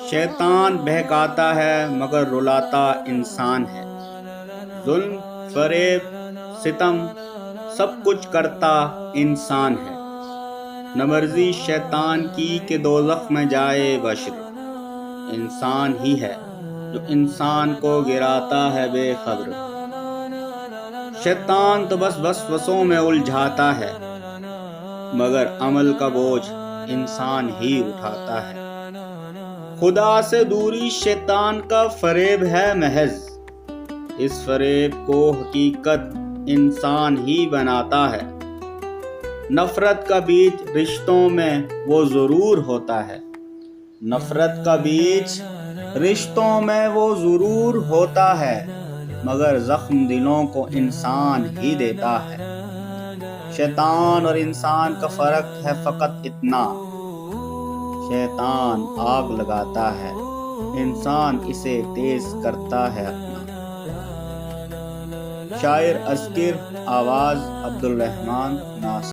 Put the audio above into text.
شیطان بہکاتا ہے مگر رلاتا انسان ہے، ظلم، فریب، ستم سب کچھ کرتا انسان ہے، نہ مرضی شیطان کی کہ دوزخ میں جائے بشر، انسان ہی ہے جو انسان کو گراتا ہے بے خبر، شیطان تو بس وسوسوں میں الجھاتا ہے، مگر عمل کا بوجھ انسان ہی اٹھاتا ہے، خدا سے دوری شیطان کا فریب ہے محض، اس فریب کو حقیقت انسان ہی بناتا ہے، نفرت کا بیج رشتوں میں وہ ضرور ہوتا ہے، نفرت کا بیج رشتوں میں وہ ضرور ہوتا ہے، مگر زخم دلوں کو انسان ہی دیتا ہے، شیطان اور انسان کا فرق ہے فقط اتنا، شیطان آگ لگاتا ہے، انسان اسے تیز کرتا ہے اپنا۔ شاعر اذکر، آواز عبدالرحمن ناصر۔